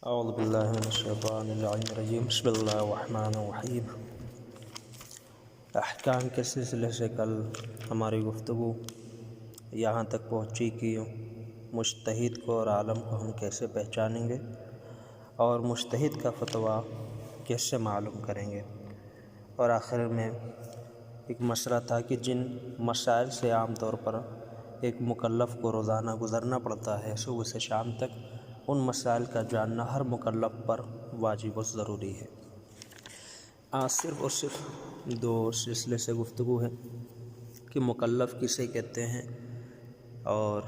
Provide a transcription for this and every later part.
اعوذ باللہ من الشیطان الرجیم بسم اللہ الرحمن الرحیم۔ احکام کے سلسلے سے کل ہماری گفتگو یہاں تک پہنچی کہ مجتہد کو اور عالم کو ہم کیسے پہچانیں گے اور مجتہد کا فتویٰ کیسے معلوم کریں گے، اور آخر میں ایک مسئلہ تھا کہ جن مسائل سے عام طور پر ایک مکلف کو روزانہ گزرنا پڑتا ہے صبح سے شام تک، ان مسائل کا جاننا ہر مکلف پر واجب و ضروری ہے۔ آج صرف اور صرف دو سلسلے سے گفتگو ہے کہ مکلف کسے کہتے ہیں اور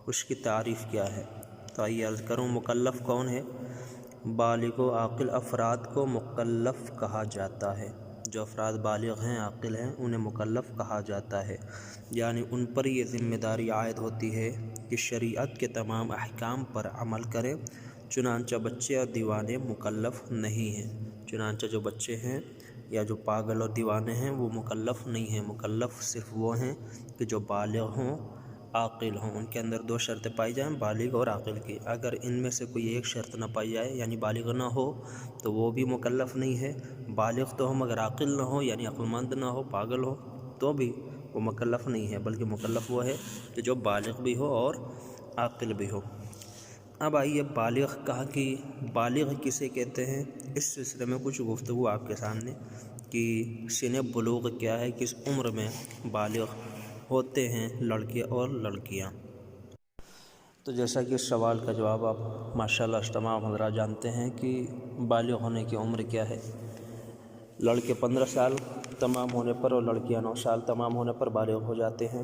اس کی تعریف کیا ہے۔ تو آئیے عرض کروں، مکلف کون ہے؟ بالغ و عاقل افراد کو مکلف کہا جاتا ہے۔ جو افراد بالغ ہیں، عاقل ہیں، انہیں مکلف کہا جاتا ہے، یعنی ان پر یہ ذمہ داری عائد ہوتی ہے کہ شریعت کے تمام احکام پر عمل کریں۔ چنانچہ بچے اور دیوانے مکلف نہیں ہیں۔ چنانچہ جو بچے ہیں یا جو پاگل اور دیوانے ہیں وہ مکلف نہیں ہیں۔ مکلف صرف وہ ہیں کہ جو بالغ ہوں، عاقل ہوں۔ ان کے اندر دو شرطیں پائی جائیں، بالغ اور عاقل کی۔ اگر ان میں سے کوئی ایک شرط نہ پائی جائے، یعنی بالغ نہ ہو، تو وہ بھی مکلف نہیں ہے۔ بالغ تو ہم اگر عاقل نہ ہو، یعنی عقل مند نہ ہو، پاگل ہو، تو بھی وہ مکلف نہیں ہے، بلکہ مکلف وہ ہے کہ جو بالغ بھی ہو اور عاقل بھی ہو۔ اب آئیے بالغ کہا کہ بالغ کسے کہتے ہیں، اس سلسلے میں کچھ گفتگو آپ کے سامنے کہ سن بلوغ کیا ہے، کس عمر میں بالغ ہوتے ہیں لڑکے اور لڑکیاں۔ تو جیسا کہ اس سوال کا جواب آپ ماشاءاللہ تمام حضرات جانتے ہیں کہ بالغ ہونے کی عمر کیا ہے۔ لڑکے 15 سال تمام ہونے پر اور لڑکیاں 9 سال تمام ہونے پر بالغ ہو جاتے ہیں۔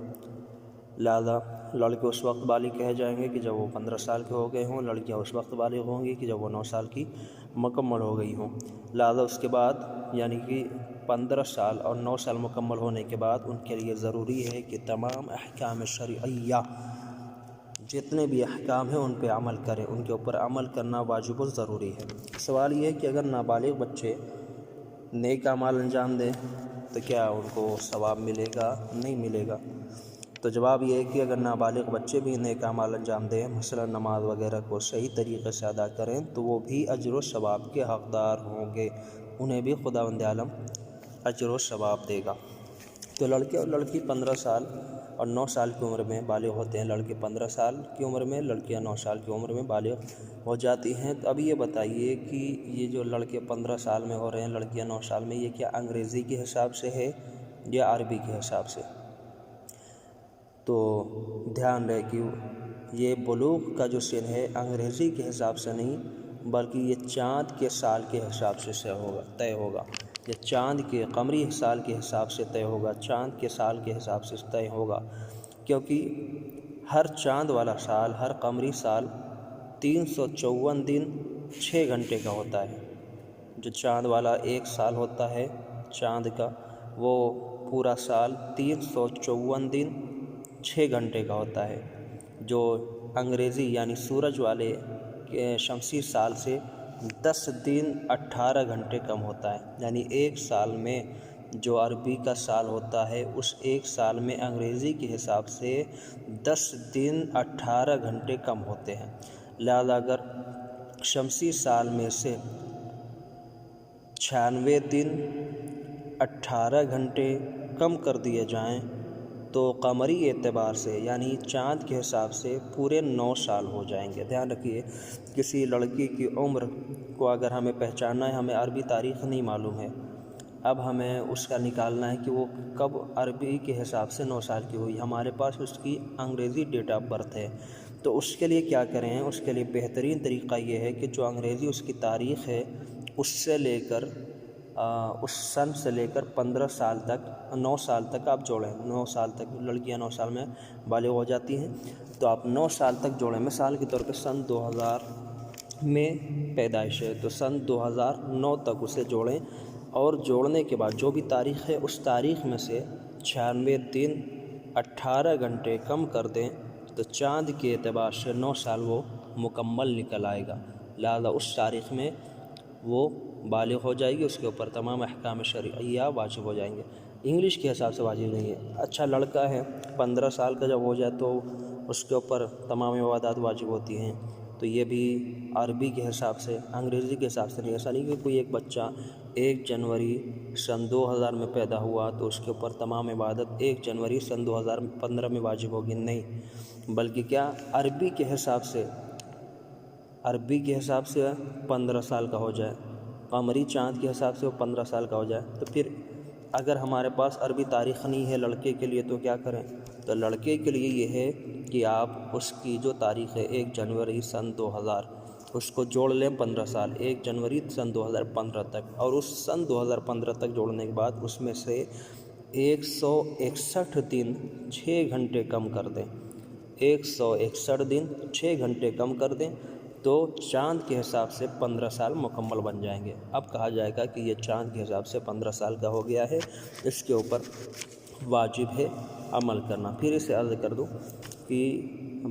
لہذا لڑکے اس وقت بالغ کہے جائیں گے کہ جب وہ 15 سال کے ہو گئے ہوں، لڑکیاں اس وقت بالغ ہوں گی کہ جب وہ 9 سال کی مکمل ہو گئی ہوں۔ لہذا اس کے بعد یعنی کہ 15 سال اور 9 سال مکمل ہونے کے بعد ان کے لیے ضروری ہے کہ تمام احکام شرعیہ جتنے بھی احکام ہیں ان پہ عمل کریں، ان کے اوپر عمل کرنا واجب و ضروری ہے۔ سوال یہ ہے کہ اگر نابالغ بچے نیک اعمال انجام دیں تو کیا ان کو ثواب ملے گا؟ نہیں ملے گا۔ تو جواب یہ ہے کہ اگر نابالغ بچے بھی نیک اعمال انجام دیں، مثلا نماز وغیرہ کو صحیح طریقے سے ادا کریں، تو وہ بھی اجر و ثواب کے حقدار ہوں گے، انہیں بھی خداوند عالم اجر و ثواب دے گا۔ تو لڑکے اور لڑکی 15 سال اور 9 سال کی عمر میں بالغ ہوتے ہیں۔ لڑکے 15 سال کی عمر میں، لڑکیاں 9 سال کی عمر میں بالغ ہو جاتی ہیں۔ تو اب یہ بتائیے کہ یہ جو لڑکے 15 سال میں ہو رہے ہیں، لڑکیاں 9 سال میں، یہ کیا انگریزی کے حساب سے ہے یا عربی کے حساب سے؟ تو دھیان رہے کہ یہ بلوغ کا جو سن ہے انگریزی کے حساب سے نہیں، بلکہ یہ چاند کے سال کے حساب سے طے ہوگا۔ یہ چاند کے قمری سال کے حساب سے طے ہوگا، چاند کے سال کے حساب سے طے ہوگا، کیونکہ ہر چاند والا سال، ہر قمری سال 354 دن 6 گھنٹے کا ہوتا ہے۔ جو چاند والا ایک سال ہوتا ہے چاند کا، وہ پورا سال 354 دن 6 گھنٹے کا ہوتا ہے۔ جو انگریزی یعنی سورج والے شمسی سال سے 10 دن 18 گھنٹے کم ہوتا ہے، یعنی ایک سال میں جو عربی کا سال ہوتا ہے اس ایک سال میں انگریزی کے حساب سے 10 دن 18 گھنٹے کم ہوتے ہیں۔ لہذا اگر شمسی سال میں سے 96 دن 18 گھنٹے کم کر دیے جائیں تو قمری اعتبار سے یعنی چاند کے حساب سے پورے 9 سال ہو جائیں گے۔ دھیان رکھیے، کسی لڑکی کی عمر کو اگر ہمیں پہچاننا ہے، ہمیں عربی تاریخ نہیں معلوم ہے، اب ہمیں اس کا نکالنا ہے کہ وہ کب عربی کے حساب سے 9 سال کی ہوئی، ہمارے پاس اس کی انگریزی ڈیٹ آف برتھ ہے۔ تو اس کے لیے کیا کریں؟ اس کے لیے بہترین طریقہ یہ ہے کہ جو انگریزی اس کی تاریخ ہے اس سے لے کر اس سن سے لے کر 15 سال تک 9 سال تک آپ جوڑیں۔ 9 سال تک لڑکیاں 9 سال میں بالغ ہو جاتی ہیں، تو آپ 9 سال تک جوڑیں۔ مثال کے طور پہ سن 2000 میں پیدائش ہے تو سن 2009 تک اسے جوڑیں، اور جوڑنے کے بعد جو بھی تاریخ ہے اس تاریخ میں سے 96 دن 18 گھنٹے کم کر دیں تو چاند کے اعتبار سے 9 سال وہ مکمل نکل آئے گا۔ لہذا اس تاریخ میں وہ بالغ ہو جائے گی، اس کے اوپر تمام احکام شرعیہ واجب ہو جائیں گے۔ انگلش کے حساب سے واجب نہیں ہے۔ اچھا لڑکا ہے 15 سال کا جب ہو جائے تو اس کے اوپر تمام عبادات واجب ہوتی ہیں، تو یہ بھی عربی کے حساب سے، انگریزی کے حساب سے نہیں۔ ایسا نہیں کہ کوئی ایک بچہ 1 جنوری سن 2000 میں پیدا ہوا تو اس کے اوپر تمام عبادت 1 جنوری سن 2015 میں واجب ہوگی، نہیں، بلکہ کیا عربی کے حساب سے 15 سال کا ہو جائے، قمری چاند کے حساب سے وہ 15 سال کا ہو جائے۔ تو پھر اگر ہمارے پاس عربی تاریخ نہیں ہے لڑکے کے لیے تو کیا کریں؟ تو لڑکے کے لیے یہ ہے کہ آپ اس کی جو تاریخ ہے 1 جنوری سن 2000 اس کو جوڑ لیں 15 سال، 1 جنوری سن 2015 تک، اور اس سن 2015 تک جوڑنے کے بعد اس میں سے 161 دن 6 گھنٹے کم کر دیں، 161 دن 6 گھنٹے کم کر دیں تو چاند کے حساب سے 15 سال مکمل بن جائیں گے۔ اب کہا جائے گا کہ یہ چاند کے حساب سے 15 سال کا ہو گیا ہے، اس کے اوپر واجب ہے عمل کرنا۔ پھر اسے عرض کر دوں کہ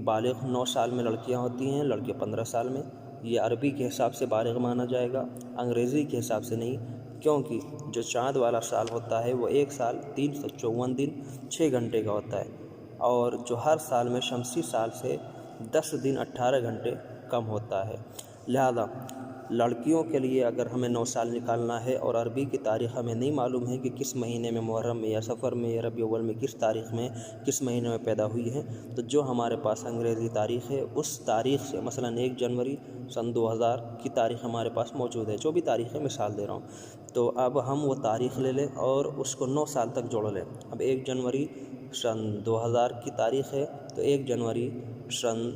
بالغ 9 سال میں لڑکیاں ہوتی ہیں، لڑکے 15 سال میں۔ یہ عربی کے حساب سے بالغ مانا جائے گا، انگریزی کے حساب سے نہیں، کیونکہ جو چاند والا سال ہوتا ہے وہ 1 سال 354 دن 6 گھنٹے کا ہوتا ہے، اور جو ہر سال میں شمسی سال سے 10 دن 18 گھنٹے کم ہوتا ہے۔ لہذا لڑکیوں کے لیے اگر ہمیں 9 سال نکالنا ہے اور عربی کی تاریخ ہمیں نہیں معلوم ہے کہ کس مہینے میں، محرم میں یا سفر میں یا ربیع الاول میں، کس تاریخ میں، کس مہینے میں پیدا ہوئی ہے، تو جو ہمارے پاس انگریزی تاریخ ہے اس تاریخ سے، مثلا 1 جنوری سن 2000 کی تاریخ ہمارے پاس موجود ہے، جو بھی تاریخ ہے مثال دے رہا ہوں، تو اب ہم وہ تاریخ لے لیں اور اس کو 9 سال تک جوڑ لیں۔ اب 1 جنوری سن 2000 کی تاریخ ہے تو 1 جنوری سن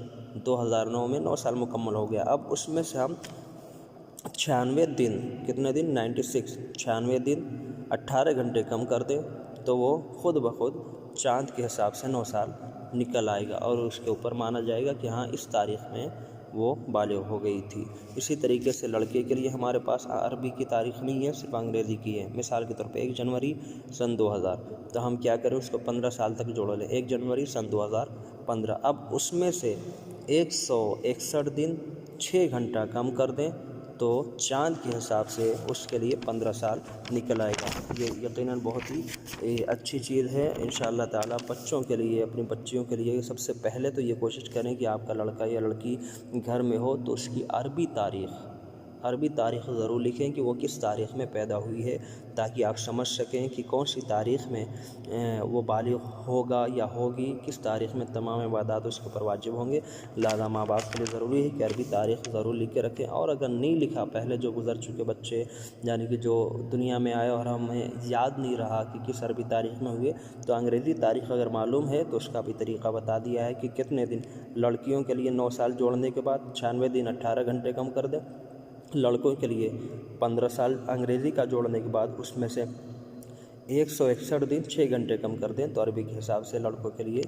2009 میں 9 سال مکمل ہو گیا۔ اب اس میں سے ہم 96 دن، کتنے دن؟ 96 دن 18 گھنٹے کم کر دیں تو وہ خود بخود چاند کے حساب سے 9 سال نکل آئے گا، اور اس کے اوپر مانا جائے گا کہ ہاں اس تاریخ میں وہ بالغ ہو گئی تھی۔ اسی طریقے سے لڑکے کے لیے ہمارے پاس عربی کی تاریخ نہیں ہے، صرف انگریزی کی ہے۔ مثال کے طور پہ 1 جنوری سن 2000، تو ہم کیا کریں؟ اس کو 15 سال تک جوڑ لیں، 1 جنوری سن 2015۔ اب اس میں سے 161 دن 6 گھنٹہ کم کر دیں تو چاند کے حساب سے اس کے لیے 15 سال نکل آئے گا۔ یہ یقیناً بہت ہی اچھی چیز ہے انشاءاللہ تعالیٰ بچوں کے لیے، اپنی بچیوں کے لیے۔ سب سے پہلے تو یہ کوشش کریں کہ آپ کا لڑکا یا لڑکی گھر میں ہو تو اس کی عربی تاریخ ضرور لکھیں کہ وہ کس تاریخ میں پیدا ہوئی ہے، تاکہ آپ سمجھ سکیں کہ کون سی تاریخ میں وہ بالغ ہوگا یا ہوگی، کس تاریخ میں تمام عبادات اس کے اوپر واجب ہوں گے۔ لہذا ماں باپ کے لیے ضروری ہے کہ عربی تاریخ ضرور لکھ کے رکھیں، اور اگر نہیں لکھا، پہلے جو گزر چکے بچے یعنی کہ جو دنیا میں آئے اور ہمیں یاد نہیں رہا کہ کس عربی تاریخ میں ہوئے، تو انگریزی تاریخ اگر معلوم ہے تو اس کا بھی طریقہ بتا دیا ہے کہ کتنے دن۔ لڑکیوں کے لیے 9 سال جوڑنے کے بعد 96 دن 18 گھنٹے کم کر دیں، لڑکوں کے لیے 15 سال انگریزی کا جوڑنے کے بعد اس میں سے 161 دن 6 گھنٹے کم کر دیں تو عربی کے حساب سے لڑکوں کے لیے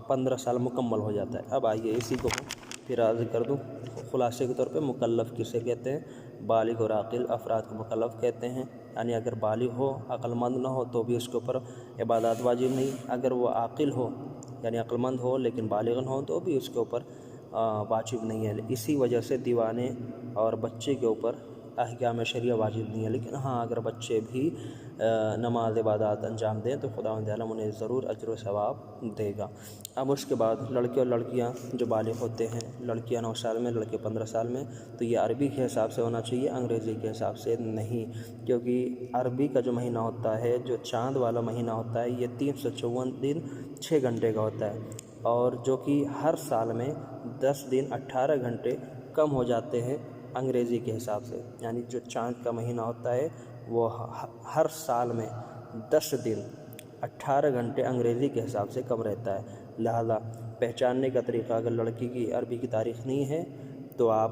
15 سال مکمل ہو جاتا ہے۔ اب آئیے اسی کو پھر عرض کر دوں خلاصے کے طور پہ مکلف کسے کہتے ہیں؟ بالغ اور عاقل افراد کو مکلف کہتے ہیں، یعنی اگر بالغ ہو، عقل مند نہ ہو تو بھی اس کے اوپر عبادات واجب نہیں، اگر وہ عاقل ہو یعنی عقل مند ہو لیکن بالغ نہ ہو تو بھی اس کے اوپر واجب نہیں ہے۔ اسی وجہ سے دیوانے اور بچے کے اوپر احکام شرعیہ واجب نہیں ہے، لیکن ہاں اگر بچے بھی نماز عبادات انجام دیں تو خداوند عالم انہیں ضرور اجر و ثواب دے گا۔ اب اس کے بعد لڑکے اور لڑکیاں جو بالغ ہوتے ہیں، لڑکیاں 9 سال میں، لڑکے 15 سال میں، تو یہ عربی کے حساب سے ہونا چاہیے، انگریزی کے حساب سے نہیں، کیونکہ عربی کا جو مہینہ ہوتا ہے، جو چاند والا مہینہ ہوتا ہے، یہ 354 دن 6 گھنٹے کا ہوتا ہے، اور جو کہ ہر سال میں 10 دن 18 گھنٹے کم ہو جاتے ہیں انگریزی کے حساب سے، یعنی جو چاند کا مہینہ ہوتا ہے وہ ہر سال میں 10 دن 18 گھنٹے انگریزی کے حساب سے کم رہتا ہے۔ لہذا پہچاننے کا طریقہ، اگر لڑکی کی عربی کی تاریخ نہیں ہے تو آپ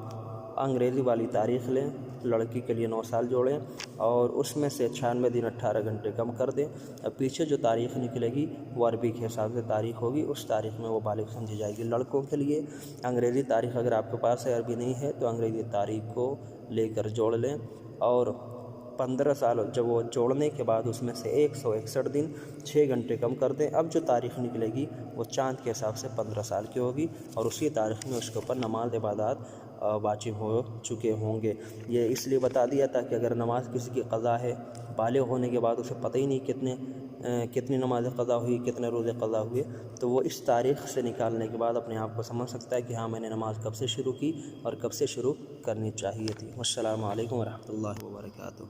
انگریزی والی تاریخ لیں، لڑکی کے لیے 9 سال جوڑیں اور اس میں سے 96 دن 18 گھنٹے کم کر دیں، اب پیچھے جو تاریخ نکلے گی وہ عربی کے حساب سے تاریخ ہوگی، اس تاریخ میں وہ بالغ سمجھی جائے گی۔ لڑکوں کے لیے انگریزی تاریخ اگر آپ کے پاس ہے، عربی نہیں ہے، تو انگریزی تاریخ کو لے کر جوڑ لیں، اور 15 سال جب وہ جوڑنے کے بعد اس میں سے 161 دن 6 گھنٹے کم کر دیں۔ اب جو تاریخ نکلے گی وہ چاند کے حساب سے 15 سال کی ہوگی، اور اسی تاریخ میں اس کے اوپر نماز عبادات واجب ہو چکے ہوں گے۔ یہ اس لیے بتا دیا تھا کہ اگر نماز کسی کی قضا ہے، بالغ ہونے کے بعد اسے پتہ ہی نہیں کتنے کتنی نمازیں قضا ہوئی، کتنے روزے قضا ہوئے، تو وہ اس تاریخ سے نکالنے کے بعد اپنے آپ کو سمجھ سکتا ہے کہ ہاں میں نے نماز کب سے شروع کی اور کب سے شروع کرنی چاہیے تھی۔ والسلام علیکم ورحمۃ اللہ وبرکاتہ۔